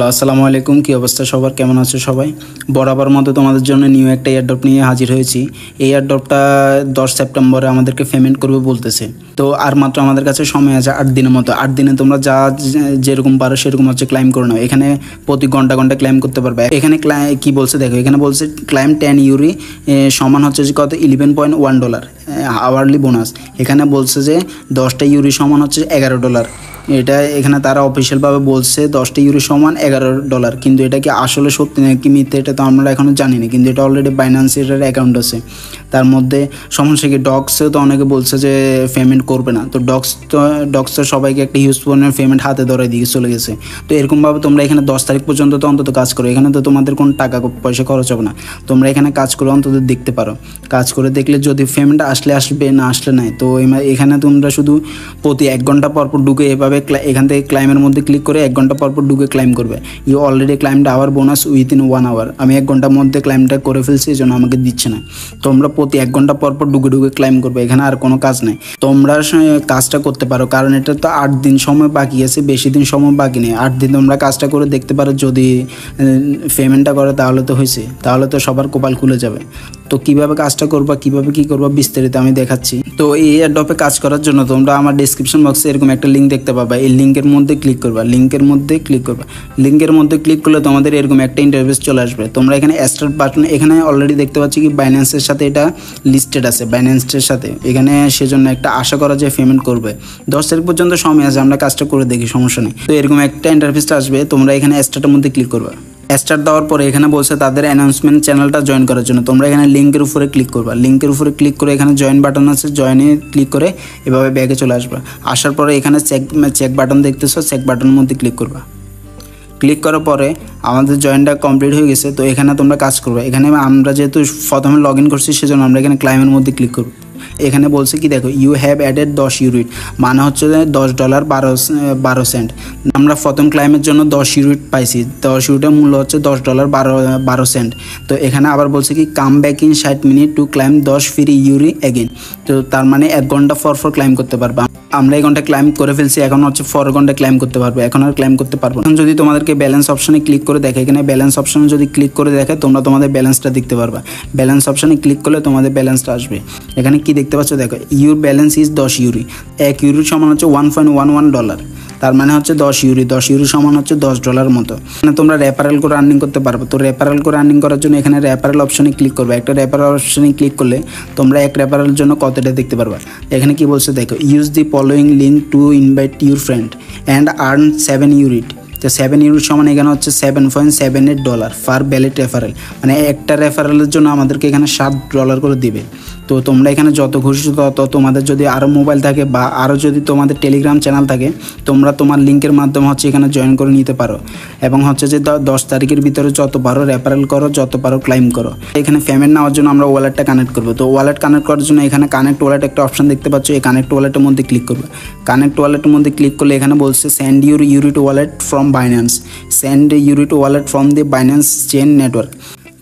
আসসালামু আলাইকুম, কি অবস্থা সবার, কেমন আছো সবাই? বরাবর মতো তোমাদের জন্য নিউ একটা এয়ারড্রপ নিয়ে হাজির হয়েছি। এই এয়ারড্রপটা 10 সেপ্টেম্বরে আমাদেরকে পেমেন্ট করবে বলতেছে। তো আর মাত্র আমাদের কাছে সময় আছে 8 দিনের মতো। 8 দিনে তোমরা যেরকম পারো সেরকম ক্লাইম করে নাও। এখানে প্রতি ঘন্টা ক্লাইম করতে পারবে। এখানে কি বলছে দেখো, এখানে বলছে ক্লাইম 10 ইউরি সমান কত, $11.1 আওয়ারলি বোনাস। এখানে বলছে যে 10টা ইউরি সমান $11। এটা এখানে তারা অফিসিয়ালভাবে বলছে 10টা ইউরো সমান $11, কিন্তু এটা কি আসলে সত্যি নাকি মিথ্যে এটা তো আমরা এখনও জানি না। কিন্তু এটা অলরেডি বাইন্যান্সের অ্যাকাউন্ট আছে, তার মধ্যে সমস্যা কি ডক্সেও তো অনেকে বলছে যে পেমেন্ট করবে না। তো ডক্সের সবাইকে একটা হিউজ পরিমাণের পেমেন্ট হাতে ধরে দিয়ে চলে গেছে। তো এরকমভাবে তোমরা এখানে 10 তারিখ পর্যন্ত তো অন্তত কাজ করো। এখানে তো তোমাদের কোনো টাকা পয়সা খরচ হবে না। তোমরা এখানে কাজ করে অন্তত দেখতে পারো। কাজ করে দেখলে যদি পেমেন্ট আসবে, না আসলে নাই। তো এখানে তোমরা শুধু প্রতি 1 ঘন্টা পর ঢুকে এভাবে এখান থেকে ক্লাইমের মধ্যে ক্লিক করে 1 ঘন্টা পর ঢুকে ক্লাইম করবে। You already claimed your bonus within 1 hour. আমি 1 ঘন্টার মধ্যে ক্লাইমটা করে ফেলছি, এই জন্য আমাকে দিচ্ছে না। তোমরা প্রতি 1 ঘন্টা পর ঢুকে ক্লাইম করবে। এখানে আর কোনো কাজ নেই। তোমরা কাজটা করতে পারো, কারণ এটা তো 8 দিন সময় বাকি আছে, বেশি দিন সময় বাকি নেই। 8 দিন তোমরা কাজটা করে দেখতে পারো। যদি পেমেন্টটা করে তাহলে তো হয়েছে, তাহলে তো সবার কপাল খুলে যাবে। তো কীভাবে কাজটা করবা, কীভাবে কী করবা বিস্তারিত আমি দেখাচ্ছি। তো এই এয়ারড্রপে কাজ করার জন্য তোমরা আমার ডিসক্রিপশন বক্সে এরকম একটা লিঙ্ক দেখতে পাবা। এই লিঙ্কের মধ্যে ক্লিক করবা। লিঙ্কের মধ্যে ক্লিক করলে তোমাদের এরকম একটা ইন্টারফেস চলে আসবে। তোমরা এখানে স্টার্ট বাটন, এখানে অলরেডি দেখতে পাচ্ছি কি বাইন্যান্সের সাথে এটা লিস্টেড আছে, বাইন্যান্সের সাথে। এখানে সেজন্য একটা আশা করা যায় পেমেন্ট করবে। 10 তারিখ পর্যন্ত সময় আছে, আমরা কাজটা করে দেখি, সমস্যা নেই। তো এরকম একটা ইন্টারফেসটা আসবে, তোমরা এখানে স্টার্টের মধ্যে ক্লিক করবা। স্টার্ট দেওয়ার পরে এখানে বলছে তাদের অ্যানাউন্সমেন্ট চ্যানেলটা জয়েন করার জন্য। তোমরা এখানে লিঙ্কের উপরে ক্লিক করবা। লিঙ্কের উপরে ক্লিক করে এখানে জয়েন বাটন আছে, জয়েনে ক্লিক করে এভাবে ব্যাগে চলে আসবা। আসার পরে এখানে চেক বাটন দেখতেছো, চেক বাটনের মধ্যে ক্লিক করবা। ক্লিক করার পরে আমাদের জয়েনটা কমপ্লিট হয়ে গেছে। তো এখানে তোমরা কাজ করবে। এখানে আমরা যেহেতু প্রথমে লগ ইন করছি, সেজন্য আমরা এখানে ক্লাইমের মধ্যে ক্লিক করব। এখানে বলছে কি দেখো, ইউ হ্যাভ অ্যাডেড 10 ইউরিট, মানে $10 12 সেন্ট। আমরা প্রথম ক্লাইমের জন্য 10 ইউরিট পাইছি। 10 ইউরিটের মূল্য $10 12 সেন্ট। তো এখানে আবার বলছে কি come back in 60 minute to claim 10 free yuri again. তো তার মানে 1 ঘন্টা পর ক্লাইম করতে পারবা। আমরা 1 ঘন্টা ক্লাইম করে ফেলছি, এখন 4 ঘন্টা ক্লাইম করতে পারবো। এখন আর ক্লাইম করতে পারবো না। যদি তোমাদেরকে ব্যালেন্স অপশনে ক্লিক করে দেখে, এখানে ব্যালেন্স অপশনে যদি ক্লিক করে দেখে তোমরা তোমাদের ব্যালেন্সটা দেখতে পারবা। ব্যালেন্স অপশনে ক্লিক করলে তোমাদের ব্যালেন্সটা আসবে। এখানে কি দেখতে পাচ্ছ দেখো, your balance is 10 Yuri. 1 Yuri সমান $1.11। তার মানে 10 ইউরি। 10 ইউরি সমান $10 মতো। মানে তোমরা রেফারেল করে আর্নিং করতে পারবে। তো রেফারেল করে আর্নিং করার জন্য এখানে রেফারেল অপশনে ক্লিক করবে। একটা রেফারেল অপশনে ক্লিক করলে তোমরা এক রেফারেলের জন্য কতটা দেখতে পারবে। এখানে কি বলছে দেখো, use the following link to invite your friend and earn 7 ইউরিট। তো 7 ইউরিট সমান এখানে $7.78 পার ভ্যালিড রেফারেল। মানে একটা রেফারেলের জন্য আমাদেরকে এখানে $7 করে দিবে। তো তোমরা এখানে যত খুশি তত, তোমাদের যদি আরও মোবাইল থাকে বা আরও যদি তোমাদের টেলিগ্রাম চ্যানেল থাকে, তোমরা তোমার লিঙ্কের মাধ্যমে এখানে জয়েন করে নিতে পারো। এবং যে 10 তারিখের ভিতরে যত পারো রেফারেল করো, যত পারো ক্লাইম করো। এখানে পেমেন্ট নেওয়ার জন্য আমরা ওয়ালেটটা কানেক্ট করবো। তো ওয়ালেট কানেক্ট করার জন্য এখানে কানেক্ট ওয়ালেট একটা অপশন দেখতে পাচ্ছ। এই কানেক্ট ওয়ালেটের মধ্যে ক্লিক করবে। কানেক্ট ওয়ালেটের মধ্যে ক্লিক করলে এখানে বলছে সেন্ড ইউর ইউরিট ওয়ালেট ফ্রম বাইন্যান্স, সেন্ড ইউরিট wallet from the Binance chain network.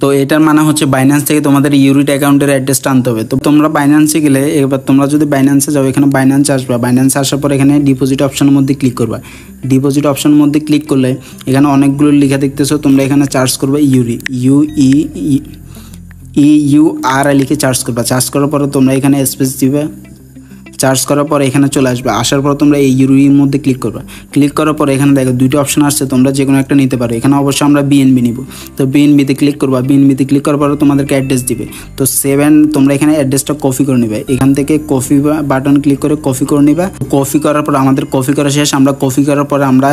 তো এটার মানে বাইন্যান্স থেকে তোমাদের ইউরিট অ্যাকাউন্টের অ্যাড্রেসটা আনতে হবে। তো তোমরা বাইন্যান্সে গেলে, এবার তোমরা যদি বাইন্যান্সে যাও, এখানে বাইন্যান্সে আসবে। বাইন্যান্সে আসার পর এখানে ডিপোজিট অপশনের মধ্যে ক্লিক করবা। ডিপোজিট অপশনের মধ্যে ক্লিক করলে এখানে অনেকগুলো লেখা দেখতেছো। তোমরা এখানে চার্জ করবে ইউরি, UEUR লিখে চার্জ করবা। চার্জ করার পরে তোমরা এখানে স্পেস দিবে। চার্জ করার পর এখানে চলে আসবে। আসার পর তোমরা এই ইউরির মধ্যে ক্লিক করবে। ক্লিক করার পর এখানে দেখো 2টা অপশন আসছে, তোমরা যে কোনো একটা নিতে পারো। এখানে অবশ্যই আমরা BNB নিব। তো BNBতে ক্লিক করবা। BNBতে ক্লিক করার পর তোমাদেরকে অ্যাড্রেস দিবে। তো 7 তোমরা এখানে অ্যাড্রেসটা কপি করে নেবে। এখান থেকে কপি বাটন ক্লিক করে কপি করে নিবা। কপি করার পর আমাদের কপি করা শেষ। আমরা কপি করার পর আমরা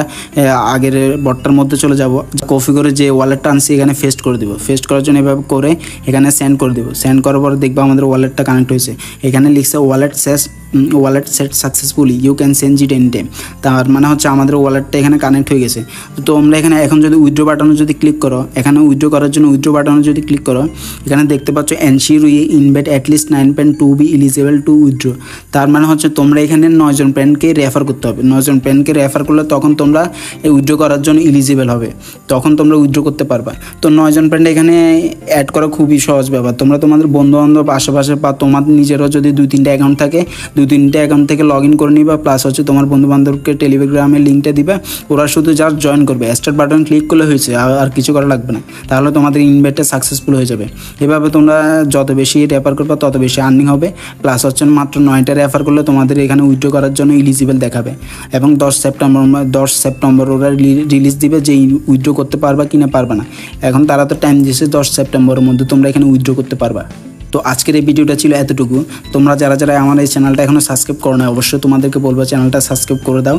আগের বটটার মধ্যে চলে যাব। কপি করে যে ওয়ালেটটা আনছি এখানে পেস্ট করে দিব। পেস্ট করার জন্য এভাবে করে এখানে সেন্ড করে দিব। সেন্ড করার পর দেখবা আমাদের ওয়ালেটটা কানেক্ট হয়েছে। এখানে লিখছে wallet set successfully, you can change it any time. তার মানে আমাদের ওয়ালেটটা এখানে কানেক্ট হয়ে গেছে। তো তোমরা এখানে এখন যদি উইথড্র বাটনে যদি ক্লিক করো, এখানে উইথড্র করার জন্য উইথড্র বাটনে যদি ক্লিক করো, এখানে দেখতে পাচ্ছ এনশিওর ইউ ইনভাইট অ্যাটলিস্ট 9 বি এলিজিবল টু উইথড্র। তার মানে তোমরা এখানে 9 জন ফ্রেন্ডকে রেফার করতে হবে। 9 জন ফ্রেন্ডকে রেফার করলে তখন তোমরা এই উইথড্র করার জন্য এলিজিবল হবে, তখন তোমরা উইথড্র করতে পারবা। তো 9 জন ফ্রেন্ড এখানে অ্যাড করা খুবই সহজ ব্যাপার। তোমরা তোমাদের বন্ধু বান্ধব আশেপাশে বা তোমার নিজেরও যদি 2-3টা অ্যাকাউন্ট থাকে, 2-3টে অ্যাকাউন্ট থেকে লগ ইন করে নিবা, প্লাস হচ্ছে তোমার বন্ধুবান্ধবকে টেলিগ্রামের লিঙ্কটা দিবে, ওরা শুধু জাস্ট জয়েন করবে, স্টার্ট বাটন ক্লিক করলে হয়েছে, আর কিছু করা লাগবে না। তাহলে তোমাদের ইনভাইটটা সাকসেসফুল হয়ে যাবে। এভাবে তোমরা যত বেশি রেফার করবে তত বেশি আর্নিং হবে। প্লাস হচ্ছে মাত্র 9টা রেফার করলে তোমাদের এখানে উইথড্র করার জন্য এলিজিবল দেখাবে। এবং 10 সেপ্টেম্বর ওরা রিলিজ দিবে যে উইথড্র করতে পারবা কি না পারবা না। এখন তারা তো টাইম দিয়েছে 10 সেপ্টেম্বরের মধ্যে তোমরা এখানে উইথড্র করতে পারবা। তো আজকের এই ভিডিওটা ছিল এতটুকু। তোমরা যারা আমার এই চ্যানেলটা এখনও সাবস্ক্রাইব করো না, অবশ্যই তোমাদেরকে বলবো চ্যানেলটা সাবস্ক্রাইব করে দাও।